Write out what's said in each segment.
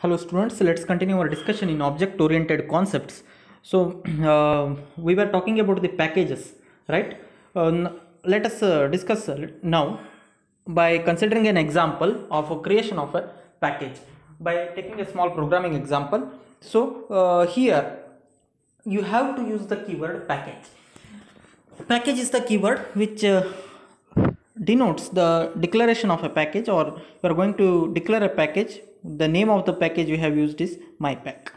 Hello students, let's continue our discussion in object oriented concepts. So we were talking about the packages, right? Let us discuss now by considering an example of a creation of a package by taking a small programming example. So here you have to use the keyword package. Package is the keyword which denotes the declaration of a package, or you are going to declare a package. The name of the package you have used is mypack.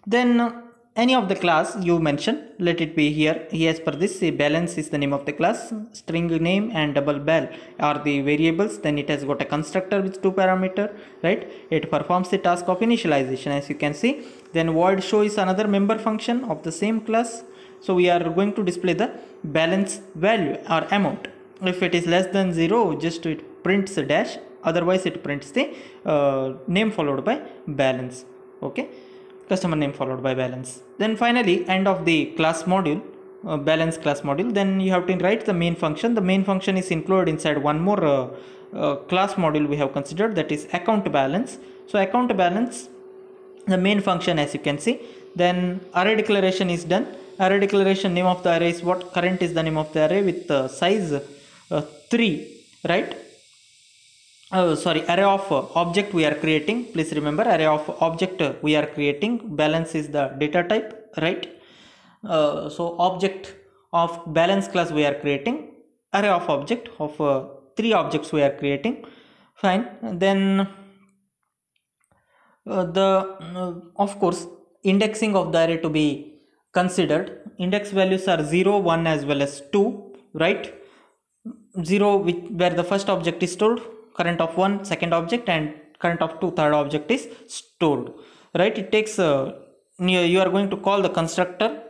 Then any of the class you mention, let it be here. As per this, balance is the name of the class, string name and double bal are the variables. Then it has got a constructor with 2 parameter, right? It performs the task of initialization, as you can see. Then void show is another member function of the same class. So we are going to display the balance value or amount. If it is less than 0, just it prints a dash, otherwise it prints the name followed by balance. Okay, customer name followed by balance. Then finally, end of the class module, balance class module, then you have to write the main function. The main function is included inside one more class module we have considered, that is account balance. So account balance, the main function, as you can see. Then array declaration is done. Array declaration, name of the array is what? Current is the name of the array with size 3, right? Array of object we are creating. Please remember, array of object we are creating. Balance is the data type, right? So object of balance class we are creating. Array of object of 3 objects we are creating. Fine. Then of course, indexing of the array to be considered. Index values are 0, 1 as well as 2, right? 0 where the first object is stored, current of 1 second object, and current of 2 third object is stored, right? It takes you are going to call the constructor,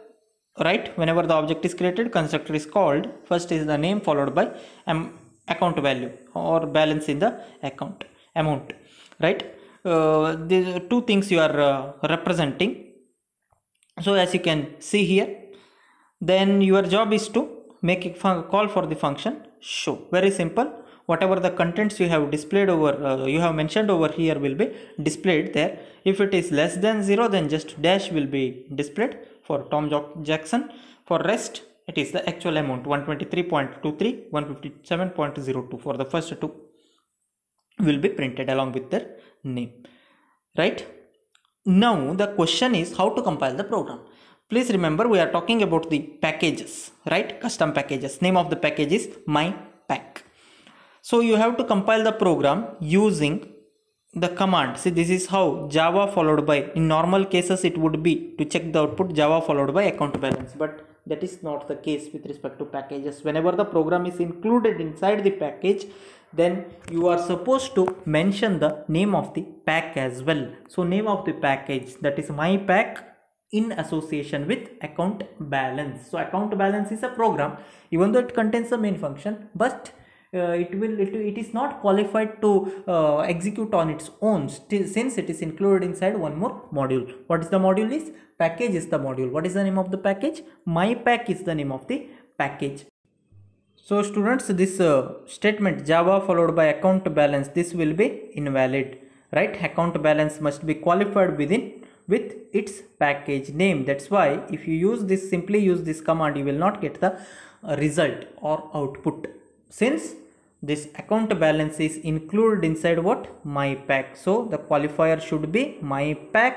right? Whenever the object is created, constructor is called. First is the name followed by account value or balance in the account amount, right? The two things you are representing. So as you can see here, then your job is to make a call for the function show. Very simple. Whatever the contents you have displayed over, you have mentioned over here will be displayed there. If it is less than 0, then just dash will be displayed for Tom Jackson. For rest, it is the actual amount 123.23, 157.02 for the first two will be printed along with their name, right? Now the question is how to compile the program. Please remember, we are talking about the packages, right? Custom packages. Name of the package is mypack. So you have to compile the program using the command. See, this is how Java followed by, in normal cases it would be to check the output Java followed by account balance, but that is not the case with respect to packages. Whenever the program is included inside the package, then you are supposed to mention the name of the pack as well. So name of the package, that is mypack, in association with account balance. So account balance is a program, even though it contains the main function, but it is not qualified to execute on its own, since it is included inside one more module. What is the module? Is package is the module. What is the name of the package? mypack is the name of the package. So students, this statement Java followed by account balance, this will be invalid, right? Account balance must be qualified with its package name. That's why if you use this, simply use this command, you will not get the result or output, since this account balance is included inside what? mypack. So the qualifier should be mypack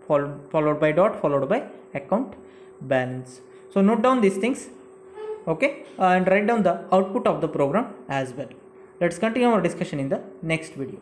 followed by dot followed by account balance. So note down these things, okay, and write down the output of the program as well. Let's continue our discussion in the next video.